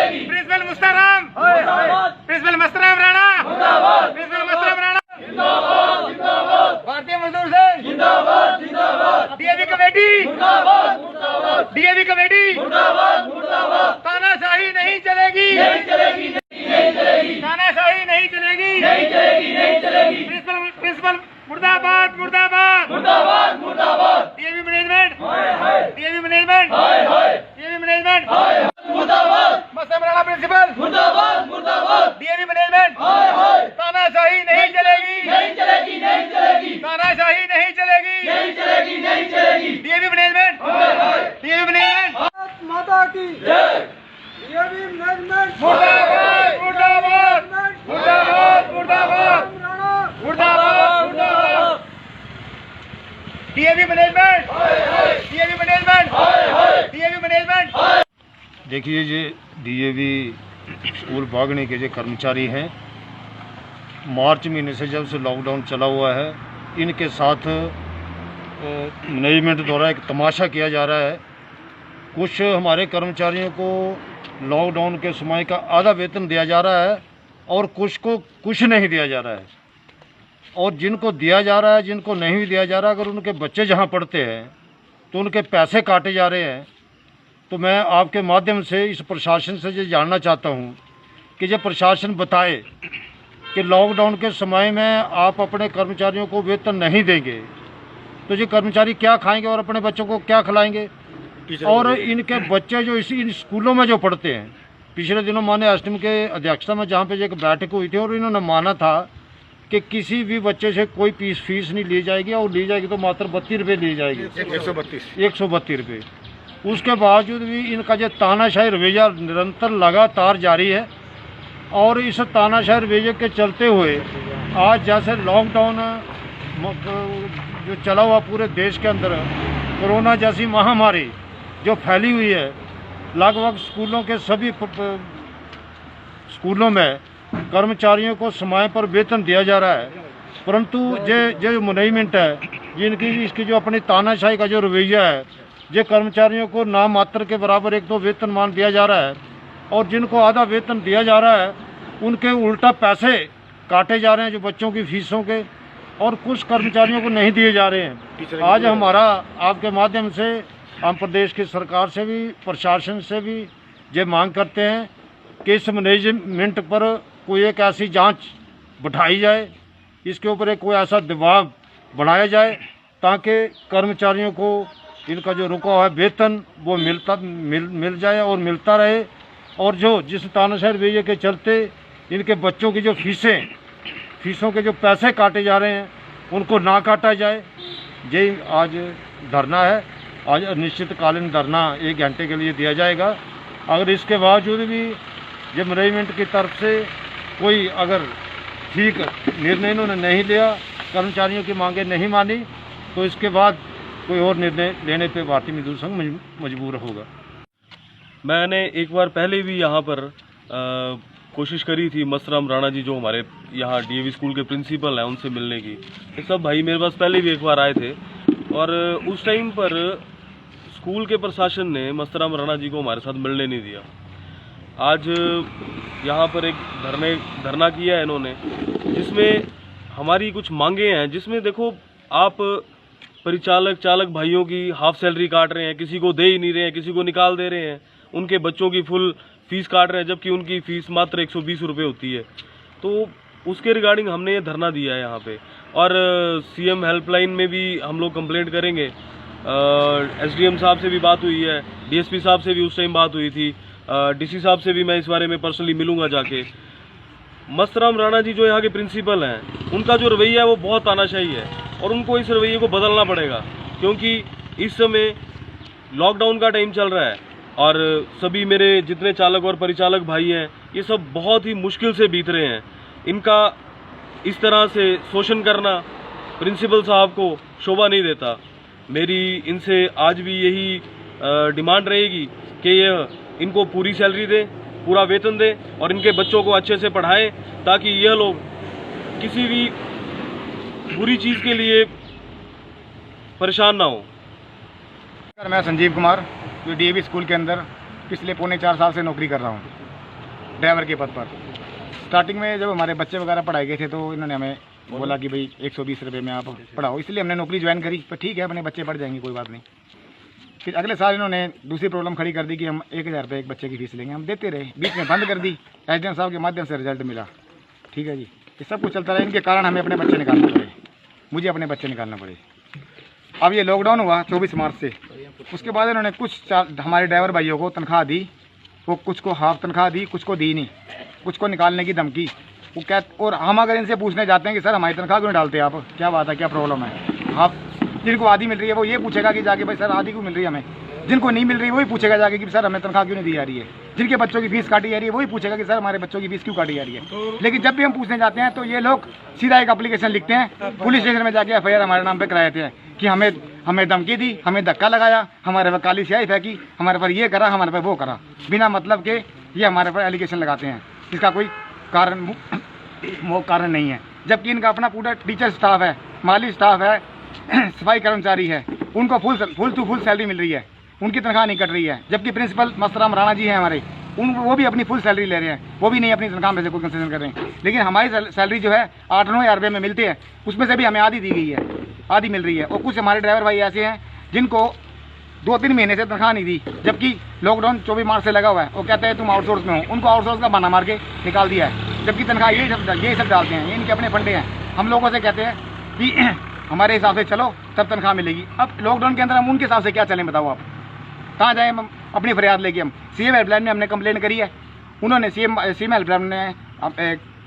Principal Mustaram, principal Mastram Rana, principal Mastram Rana, Bharatiya Mazdoor Sangh जिंदाबाद, DAV committee मुर्दाबाद, DAV committee मुर्दाबाद, तानाशाही नहीं चलेगी, तानाशाही नहीं चलेगी, प्रिंसिपल मुर्दाबाद, DAV management, DAV management, Mastram Rana principal DAV management, तानाशाही नहीं चलेगी, तानाशाही नहीं चलेगी, डीएवी मैनेजमेंट, माता की डीएवी मैनेजमेंट मुर्दाबाद, डीएवी मैनेजमेंट, डीएवी मैनेजमेंट। देखिए, ये डीएवी स्कूल बागणी के जो कर्मचारी हैं, मार्च महीने से जब से लॉकडाउन चला हुआ है, इनके साथ मैनेजमेंट द्वारा एक तमाशा किया जा रहा है। कुछ हमारे कर्मचारियों को लॉकडाउन के समय का आधा वेतन दिया जा रहा है और कुछ को कुछ नहीं दिया जा रहा है, और जिनको दिया जा रहा है, जिनको नहीं दिया जा रहा, अगर उनके बच्चे जहाँ पढ़ते हैं तो उनके पैसे काटे जा रहे हैं। तो मैं आपके माध्यम से इस प्रशासन से ये जानना चाहता हूँ कि जो प्रशासन बताए कि लॉकडाउन के समय में आप अपने कर्मचारियों को वेतन नहीं देंगे तो ये कर्मचारी क्या खाएंगे और अपने बच्चों को क्या खिलाएंगे। और इनके बच्चे जो इन स्कूलों में जो पढ़ते हैं, पिछले दिनों माननीय एसडीएम के अध्यक्षता में जहाँ पे एक बैठक हुई थी और इन्होंने माना था कि किसी भी बच्चे से कोई फीस नहीं ली जाएगी, और ली जाएगी तो मात्र 32 रुपये ली जाएगी, 132 रुपये। उसके बावजूद भी इनका जो तानाशाही रवैया निरंतर लगातार जारी है, और इस तानाशाही रवैये के चलते हुए आज जैसे लॉकडाउन जो चला हुआ पूरे देश के अंदर, कोरोना जैसी महामारी जो फैली हुई है, लगभग स्कूलों के सभी स्कूलों में कर्मचारियों को समय पर वेतन दिया जा रहा है, परंतु जो मैनेजमेंट है, जिनकी इसकी जो अपनी तानाशाही का जो रवैया है, जो कर्मचारियों को नाम मात्र के बराबर एक दो वेतनमान दिया जा रहा है, और जिनको आधा वेतन दिया जा रहा है उनके उल्टा पैसे काटे जा रहे हैं जो बच्चों की फीसों के, और कुछ कर्मचारियों को नहीं दिए जा रहे हैं। आज हमारा आपके माध्यम से हम प्रदेश की सरकार से भी, प्रशासन से भी ये मांग करते हैं कि इस मैनेजमेंट पर कोई एक ऐसी जांच बिठाई जाए, इसके ऊपर एक कोई ऐसा दबाव बनाया जाए ताकि कर्मचारियों को इनका जो रुका हुआ है वेतन वो मिल जाए और मिलता रहे, और जो जिस तानाशाही रवैये के चलते इनके बच्चों की जो फीसों के जो पैसे काटे जा रहे हैं उनको ना काटा जाए। यही आज धरना है। आज अनिश्चितकालीन धरना 1 घंटे के लिए दिया जाएगा। अगर इसके बावजूद भी जब मैनेजमेंट की तरफ से कोई अगर ठीक निर्णय इन्होंने नहीं लिया, कर्मचारियों की मांगें नहीं मानी, तो इसके बाद कोई और निर्णय लेने पे भारतीय मजदूर संघ मजबूर होगा। मैंने एक बार पहले भी यहाँ पर कोशिश करी थी, मस्तराम राणा जी जो हमारे यहाँ डीएवी स्कूल के प्रिंसिपल हैं उनसे मिलने की। ये सब भाई मेरे पास पहले भी एक बार आए थे, और उस टाइम पर स्कूल के प्रशासन ने मस्तराम राणा जी को हमारे साथ मिलने नहीं दिया। आज यहाँ पर एक धरना किया है इन्होंने, जिसमें हमारी कुछ मांगे हैं, जिसमें देखो आप चालक भाइयों की हाफ सैलरी काट रहे हैं, किसी को दे ही नहीं रहे हैं, किसी को निकाल दे रहे हैं, उनके बच्चों की फुल फीस काट रहे हैं, जबकि उनकी फ़ीस मात्र 120 रुपये होती है। तो उसके रिगार्डिंग हमने ये धरना दिया है यहाँ पे, और सीएम हेल्पलाइन में भी हम लोग कंप्लेंट करेंगे। एसडीएम साहब से भी बात हुई है, डीएसपी साहब से भी उस टाइम बात हुई थी, डीसी साहब से भी मैं इस बारे में पर्सनली मिलूंगा जाके। मस्तराम राणा जी जो यहाँ के प्रिंसिपल हैं, उनका जो रवैया है वो बहुत तानाशाही है, और उनको इस रवैये को बदलना पड़ेगा, क्योंकि इस समय लॉकडाउन का टाइम चल रहा है, और सभी मेरे जितने चालक और परिचालक भाई हैं, ये सब बहुत ही मुश्किल से बीत रहे हैं। इनका इस तरह से शोषण करना प्रिंसिपल साहब को शोभा नहीं देता। मेरी इनसे आज भी यही डिमांड रहेगी कि ये इनको पूरी सैलरी दें, पूरा वेतन दें, और इनके बच्चों को अच्छे से पढ़ाएं, ताकि यह लोग किसी भी बुरी चीज़ के लिए परेशान ना हो। मैं संजीव कुमार, जो डीएवी स्कूल के अंदर पिछले 4.25 साल से नौकरी कर रहा हूँ। ड्राइवर के पद पर। स्टार्टिंग में जब हमारे बच्चे वगैरह पढ़ाए गए थे तो इन्होंने हमें बोला कि भाई 120 रुपये में आप पढ़ाओ, इसलिए हमने नौकरी ज्वाइन करी। पर ठीक है, अपने बच्चे पढ़ जाएंगे, कोई बात नहीं। फिर अगले साल इन्होंने दूसरी प्रॉब्लम खड़ी कर दी कि हम 1000 रुपये एक बच्चे की फीस लेंगे। हम देते रहे, बीच में बंद कर दी। एसडीएम साहब के माध्यम से रिजल्ट मिला, ठीक है जी। ये सब कुछ चलता रहा, इनके कारण हमें अपने बच्चे निकालना पड़े, मुझे अपने बच्चे निकालना पड़े। अब ये लॉकडाउन हुआ 24 मार्च से, उसके बाद इन्होंने कुछ हमारे ड्राइवर भाइयों को तनख्वाह दी, वो कुछ को हाफ तनख्वाह दी, कुछ को दी नहीं, कुछ को निकालने की धमकी। वो क्या, और हम अगर इनसे पूछने जाते हैं कि सर हमारी तनख्वाह क्यों डालते हैं आप, क्या बात है, क्या प्रॉब्लम है। आप जिनको आधी मिल रही है वो ये पूछेगा कि जाके भाई सर आधी क्यों मिल रही है हमें, जिनको नहीं मिल रही वही पूछेगा जाके कि सर हमें तनख्वाह क्यों नहीं दी जा रही है, जिनके बच्चों की फीस काटी जा रही है वही पूछेगा कि सर हमारे बच्चों की फीस क्यों काटी जा रही है। लेकिन जब भी हम पूछने जाते हैं तो ये लोग सीधा एक एप्लीकेशन लिखते हैं, पुलिस स्टेशन में जाके एफआईआर हमारे नाम पे कराते हैं कि हमें धमकी दी, हमें धक्का लगाया, हमारे पर काली स्याही फेंकी, हमारे पर ये करा, हमारे पर वो करा, बिना मतलब के ये हमारे पर एलिगेशन लगाते हैं, जिसका कोई कारण नहीं है। जबकि इनका अपना पूरा टीचर स्टाफ है, माली स्टाफ है, सफाई कर्मचारी है, उनको फुल टू फुल सैलरी मिल रही है, उनकी तनख्वाह नहीं कट रही है। जबकि प्रिंसिपल मस्तराम राणा जी हैं हमारे, वो भी अपनी फुल सैलरी ले रहे हैं, वो भी नहीं अपनी तनख्वाह में से कोई कंसेशन कर रहे हैं। लेकिन हमारी सैलरी जो है 8-9 हज़ार रुपये में मिलती है, उसमें से भी हमें आधी दी गई है, आधी मिल रही है। और कुछ हमारे ड्राइवर भाई ऐसे हैं जिनको 2-3 महीने से तनख्वाह नहीं दी, जबकि लॉकडाउन 24 मार्च से लगा हुआ है। वो कहते हैं तुम आउटसोर्स में हो, उनको आउटसोर्स का बहाना मार के निकाल दिया है, जबकि तनख्वाह यही सब डालते हैं, ये इनके अपने फंडे हैं। हम लोगों से कहते हैं कि हमारे हिसाब से चलो तब तनख्वाह मिलेगी। अब लॉकडाउन के अंदर हम उनके हिसाब से क्या चलें, बताओ आप, कहाँ जाएँ हम अपनी फरियाद लेके। हम सीएम हेल्पलाइन में हमने कंप्लेंट करी है, उन्होंने सीएम हेल्पलाइन ने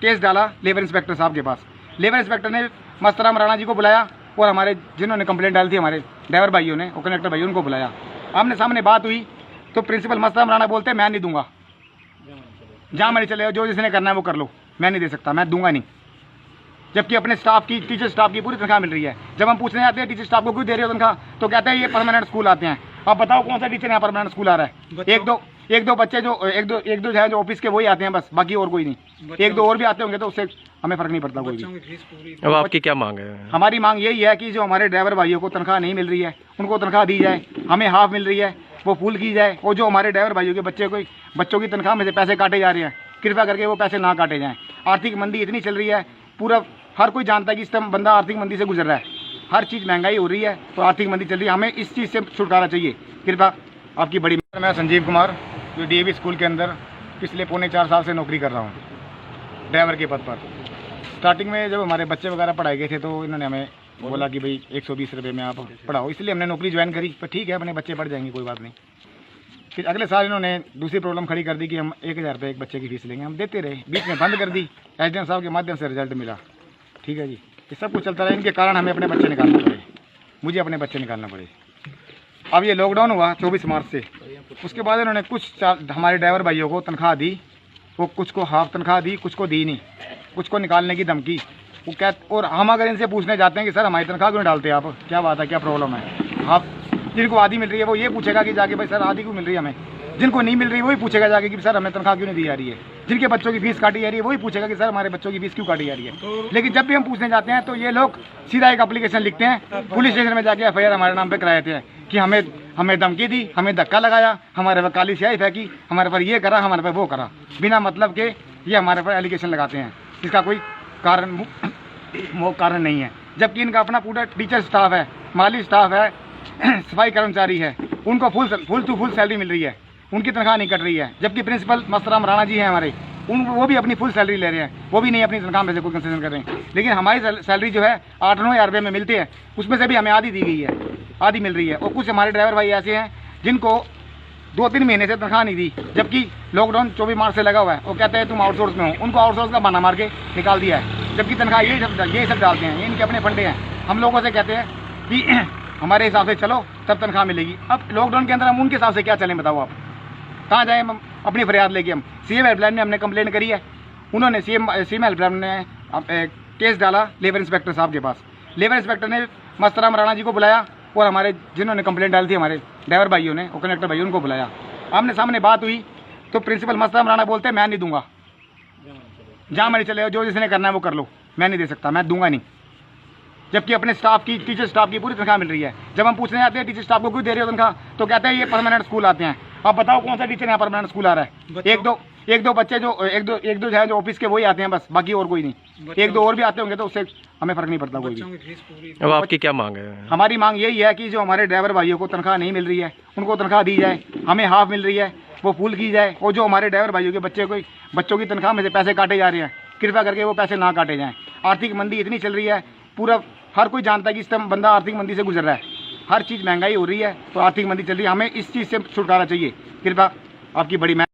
केस डाला लेबर इंस्पेक्टर साहब के पास। लेबर इंस्पेक्टर ने मस्तराम राणा जी को बुलाया और हमारे जिन्होंने कंप्लेंट डाली थी हमारे ड्राइवर भाइयों ने और कनेक्टर भाइयों उनको बुलाया। आमने सामने बात हुई तो प्रिंसिपल मस्तराम राणा बोलते मैं नहीं दूंगा, जहाँ मैंने चले जो जिसने करना है वो कर लो, मैं नहीं दे सकता, मैं दूंगा नहीं। जबकि अपने स्टाफ की, टीचर स्टाफ की पूरी तनख्वाह मिल रही है। जब हम पूछने जाते हैं टीचर स्टाफ को क्यों दे रहे हो तनख्वाह, तो कहते हैं ये परमानेंट स्कूल आते हैं। अब बताओ कौन सा टीचर यहाँ परमानेंट स्कूल आ रहा है? एक दो बच्चे जो एक दो है जो ऑफिस के वही आते हैं बस, बाकी और कोई नहीं। एक दो और भी आते होंगे तो उससे हमें फर्क नहीं पड़ता कोई भी। अब आपकी क्या मांग है? हमारी मांग यही है कि जो हमारे ड्राइवर भाइयों को तनख्वाह नहीं मिल रही है उनको तनख्वाह दी जाए, हमें हाफ मिल रही है वो फुल की जाए। और जो हमारे ड्राइवर भाइयों के बच्चों की तनख्वाह में से पैसे काटे जा रहे हैं, कृपया करके वो पैसे ना काटे जाएँ। आर्थिक मंदी इतनी चल रही है, पूरा हर कोई जानता है कि इस टाइम बंदा आर्थिक मंदी से गुजर रहा है, हर चीज़ महंगाई हो रही है तो आर्थिक मंदी चल रही है, हमें इस चीज़ से छुटकारा चाहिए, कृपया आपकी बड़ी। मैं संजीव कुमार जो डीएवी स्कूल के अंदर पिछले 3.25 साल से नौकरी कर रहा हूँ ड्राइवर के पद पर। स्टार्टिंग में जब हमारे बच्चे वगैरह पढ़ाए गए थे तो इन्होंने हमें बोला कि भाई 120 रुपये में आप पढ़ाओ, इसलिए हमने नौकरी ज्वाइन करी। पर ठीक है, अपने बच्चे पढ़ जाएंगे, कोई बात नहीं। फिर अगले साल इन्होंने दूसरी प्रॉब्लम खड़ी कर दी कि हम 1000 रुपये एक बच्चे की फीस लेंगे। हम देते रहे, बीच में बंद कर दी। एसडीएम साहब के माध्यम से रिजल्ट मिला, ठीक है जी। ये सब कुछ चलता रहा, इनके कारण हमें अपने बच्चे निकालना पड़े, मुझे अपने बच्चे निकालना पड़े। अब ये लॉकडाउन हुआ 24 मार्च से, उसके बाद इन्होंने कुछ हमारे ड्राइवर भाइयों को तनख्वाह दी, वो कुछ को हाफ तनख्वाह दी, कुछ को दी नहीं, कुछ को निकालने की धमकी। वो क्या, और हम अगर इनसे पूछने जाते हैं कि सर हमारी तनख्वाह क्यों डालते हैं आप, क्या बात है, क्या प्रॉब्लम है। आप जिनको आधी मिल रही है वो ये पूछेगा कि जाके भाई सर आधी क्यों मिल रही है हमें, जिनको नहीं मिल रही वही पूछेगा जाके कि सर हमें तनख्वाह क्यों नहीं दी जा रही है, जिनके बच्चों की फीस काटी जा रही है वही पूछेगा कि सर हमारे बच्चों की फीस क्यों काटी जा रही है। लेकिन जब भी हम पूछने जाते हैं तो ये लोग सीधा एक एप्लीकेशन लिखते हैं, पुलिस स्टेशन में जाके एफआईआर हमारे नाम पे कराते हैं कि हमें धमकी दी, हमें धक्का लगाया, हमारे पर काली स्याही फेंकी, हमारे पर ये करा, हमारे पर वो करा, बिना मतलब के ये हमारे पर एलिगेशन लगाते हैं, जिसका कोई कारण नहीं है। जबकि इनका अपना पूरा टीचर स्टाफ है, माली स्टाफ है, सफाई कर्मचारी है, उनको फुल टू फुल सैलरी मिल रही है, उनकी तनख्वाह नहीं कट रही है। जबकि प्रिंसिपल मस्तराम राणा जी हैं हमारे, वो भी अपनी फुल सैलरी ले रहे हैं, वो भी नहीं अपनी तनख्वाह में से कोई कंसेशन कर रहे हैं। लेकिन हमारी सैलरी जो है 8-9 हज़ार रुपये में मिलती है, उसमें से भी हमें आधी दी गई है, आधी मिल रही है। और कुछ हमारे ड्राइवर भाई ऐसे हैं जिनको 2-3 महीने से तनख्वाह नहीं दी, जबकि लॉकडाउन 24 मार्च से लगा हुआ है। वो कहते हैं तुम आउटसोर्स में हो, उनको आउटसोर्स का बहाना मार के निकाल दिया है, जबकि तनख्वाह यही सब डालते हैं, ये इनके अपने फंडे हैं। हम लोगों से कहते हैं कि हमारे हिसाब से चलो तब तनख्वाह मिलेगी। अब लॉकडाउन के अंदर हम उनके हिसाब से क्या चलें, बताओ आप, कहाँ जाएँ हम अपनी फरियाद लेके। हम सीएम हेल्पलाइन में हमने कंप्लेंट करी है, उन्होंने सीएम हेल्पलाइन ने केस डाला लेबर इंस्पेक्टर साहब के पास। लेबर इंस्पेक्टर ने मस्तराम राणा जी को बुलाया और हमारे जिन्होंने कंप्लेंट डाली थी हमारे ड्राइवर भाइयों ने और कनेक्टर भाइयों उनको बुलाया। आमने सामने बात हुई तो प्रिंसिपल मस्तराम राणा बोलते मैं नहीं दूंगा, जहाँ मैंने चले जो जिसने करना है वो कर लो, मैं नहीं दे सकता, मैं दूंगा नहीं। जबकि अपने स्टाफ की, टीचर स्टाफ की पूरी तनख्वाह मिल रही है। जब हम पूछने जाते हैं टीचर स्टाफ को क्यों दे रहे हो तनख्वाह, तो कहते हैं ये परमानेंट स्कूल आते हैं। अब बताओ कौन सा टीचर यहाँ परमानेंट स्कूल आ रहा है? एक दो बच्चे जो एक दो जो है जो ऑफिस के वही आते हैं बस, बाकी और कोई नहीं। एक दो और भी आते होंगे तो उससे हमें फर्क नहीं पड़ता कोई भी। अब आपकी क्या मांग है? हमारी मांग यही है कि जो हमारे ड्राइवर भाइयों को तनख्वाह नहीं मिल रही है उनको तनख्वाह दी जाए, हमें हाफ मिल रही है वो फुल की जाए, और जो हमारे ड्राइवर भाइयों के बच्चों की तनख्वाह में से पैसे काटे जा रहे हैं, कृपया करके वो पैसे ना काटे जाएं। आर्थिक मंदी इतनी चल रही है, पूरा हर कोई जानता है कि इस टाइम बंदा आर्थिक मंदी से गुजर रहा है, हर चीज़ महंगाई हो रही है, तो आर्थिक मंदी चल रही है, हमें इस चीज़ से छुटकारा चाहिए। कृपया आपकी बड़ी